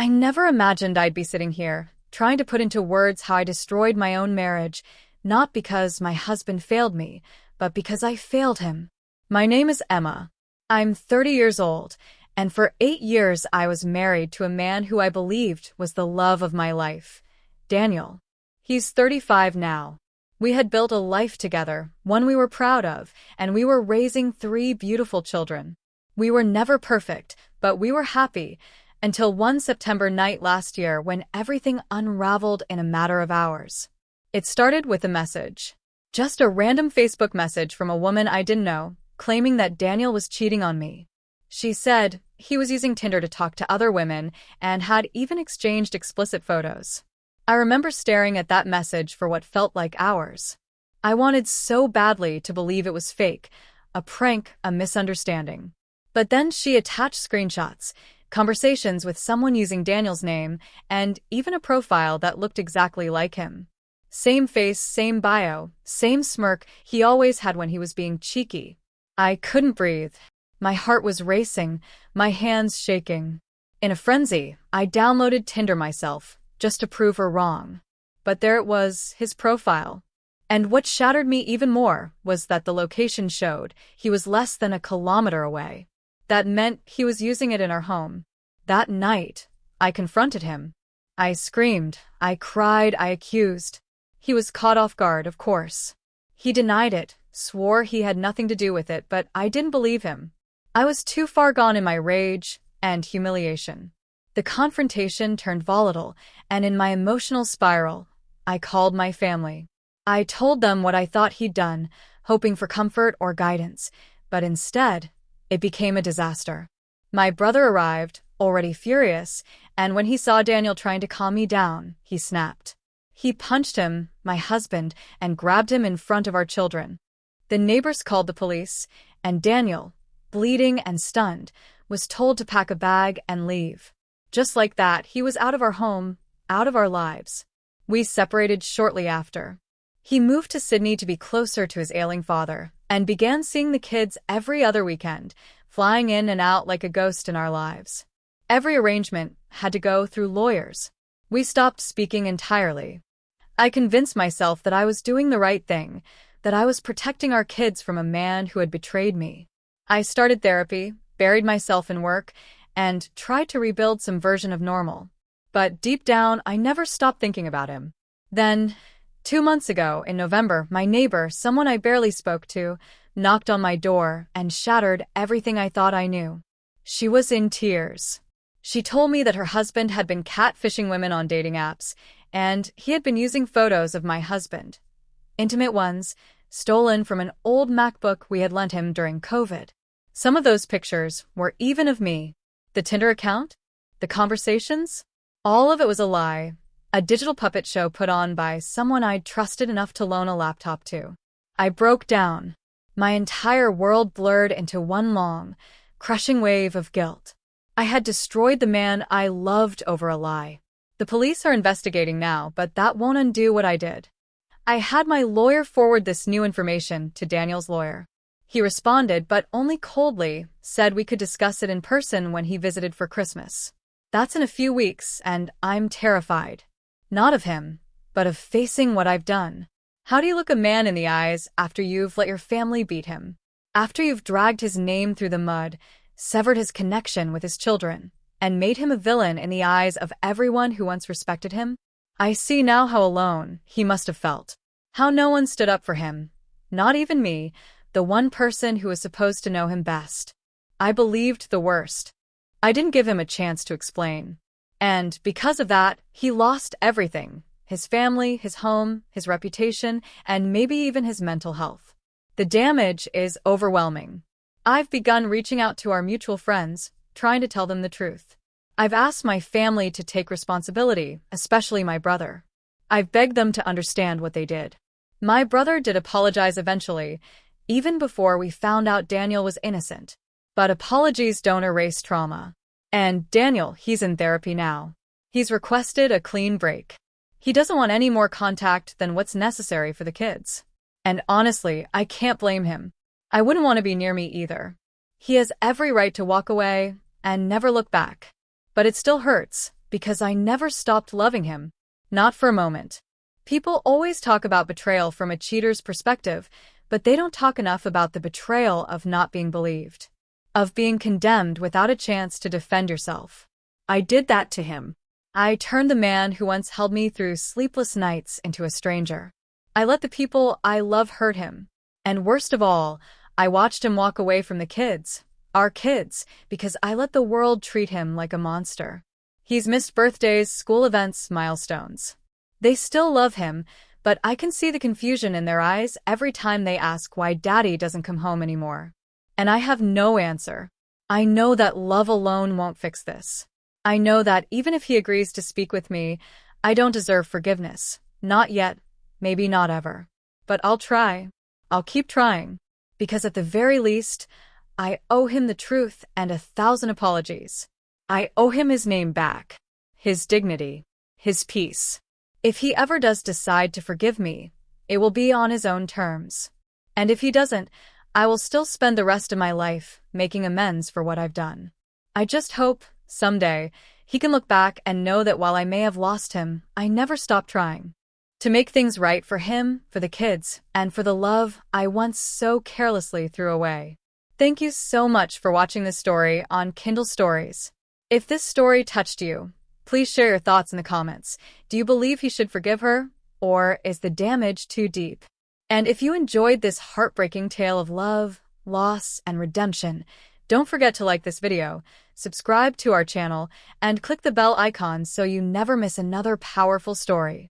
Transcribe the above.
I never imagined I'd be sitting here, trying to put into words how I destroyed my own marriage, not because my husband failed me, but because I failed him. My name is Emma. I'm 30 years old, and for 8 years I was married to a man who I believed was the love of my life, Daniel. He's 35 now. We had built a life together, one we were proud of, and we were raising 3 beautiful children. We were never perfect, but we were happy, until one September night last year when everything unraveled in a matter of hours. It started with a message. Just a random Facebook message from a woman I didn't know, claiming that Daniel was cheating on me. She said he was using Tinder to talk to other women and had even exchanged explicit photos. I remember staring at that message for what felt like hours. I wanted so badly to believe it was fake, a prank, a misunderstanding. But then she attached screenshots, conversations with someone using Daniel's name, and even a profile that looked exactly like him. Same face, same bio, same smirk he always had when he was being cheeky. I couldn't breathe. My heart was racing, my hands shaking. In a frenzy, I downloaded Tinder myself, just to prove her wrong. But there it was, his profile. And what shattered me even more was that the location showed he was less than a kilometer away. That meant he was using it in our home. That night, I confronted him. I screamed, I cried, I accused. He was caught off guard, of course. He denied it, swore he had nothing to do with it, but I didn't believe him. I was too far gone in my rage and humiliation. The confrontation turned volatile, and in my emotional spiral, I called my family. I told them what I thought he'd done, hoping for comfort or guidance, but instead, it became a disaster. My brother arrived, already furious, and when he saw Daniel trying to calm me down, he snapped. He punched him, my husband, and grabbed him in front of our children. The neighbors called the police, and Daniel, bleeding and stunned, was told to pack a bag and leave. Just like that, he was out of our home, out of our lives. We separated shortly after. He moved to Sydney to be closer to his ailing father, and began seeing the kids every other weekend, flying in and out like a ghost in our lives. Every arrangement had to go through lawyers. We stopped speaking entirely. I convinced myself that I was doing the right thing, that I was protecting our kids from a man who had betrayed me. I started therapy, buried myself in work, and tried to rebuild some version of normal. But deep down, I never stopped thinking about him. Then, 2 months ago, in November, my neighbor, someone I barely spoke to, knocked on my door and shattered everything I thought I knew. She was in tears. She told me that her husband had been catfishing women on dating apps, and he had been using photos of my husband. Intimate ones, stolen from an old MacBook we had lent him during COVID. Some of those pictures were even of me. The Tinder account? The conversations? All of it was a lie, a digital puppet show put on by someone I'd trusted enough to loan a laptop to. I broke down. My entire world blurred into one long, crushing wave of guilt. I had destroyed the man I loved over a lie. The police are investigating now, but that won't undo what I did. I had my lawyer forward this new information to Daniel's lawyer. He responded, but only coldly, said we could discuss it in person when he visited for Christmas. That's in a few weeks, and I'm terrified. Not of him, but of facing what I've done. How do you look a man in the eyes after you've let your family beat him? After you've dragged his name through the mud, severed his connection with his children, and made him a villain in the eyes of everyone who once respected him? I see now how alone he must have felt. How no one stood up for him. Not even me, the one person who was supposed to know him best. I believed the worst. I didn't give him a chance to explain. And because of that, he lost everything. His family, his home, his reputation, and maybe even his mental health. The damage is overwhelming. I've begun reaching out to our mutual friends, trying to tell them the truth. I've asked my family to take responsibility, especially my brother. I've begged them to understand what they did. My brother did apologize eventually, even before we found out Daniel was innocent. But apologies don't erase trauma. And Daniel, he's in therapy now. He's requested a clean break. He doesn't want any more contact than what's necessary for the kids. And honestly, I can't blame him. I wouldn't want to be near me either. He has every right to walk away and never look back. But it still hurts, because I never stopped loving him. Not for a moment. People always talk about betrayal from a cheater's perspective, but they don't talk enough about the betrayal of not being believed, of being condemned without a chance to defend yourself. I did that to him. I turned the man who once held me through sleepless nights into a stranger. I let the people I love hurt him. And worst of all, I watched him walk away from the kids, our kids, because I let the world treat him like a monster. He's missed birthdays, school events, milestones. They still love him, but I can see the confusion in their eyes every time they ask why Daddy doesn't come home anymore. And I have no answer. I know that love alone won't fix this. I know that even if he agrees to speak with me, I don't deserve forgiveness. Not yet, maybe not ever. But I'll try. I'll keep trying. Because at the very least, I owe him the truth and 1,000 apologies. I owe him his name back, his dignity, his peace. If he ever does decide to forgive me, it will be on his own terms. And if he doesn't, I will still spend the rest of my life making amends for what I've done. I just hope, someday, he can look back and know that while I may have lost him, I never stopped trying to make things right for him, for the kids, and for the love I once so carelessly threw away. Thank you so much for watching this story on Kindle Stories. If this story touched you, please share your thoughts in the comments. Do you believe he should forgive her, or is the damage too deep? And if you enjoyed this heartbreaking tale of love, loss, and redemption, don't forget to like this video, subscribe to our channel, and click the bell icon so you never miss another powerful story.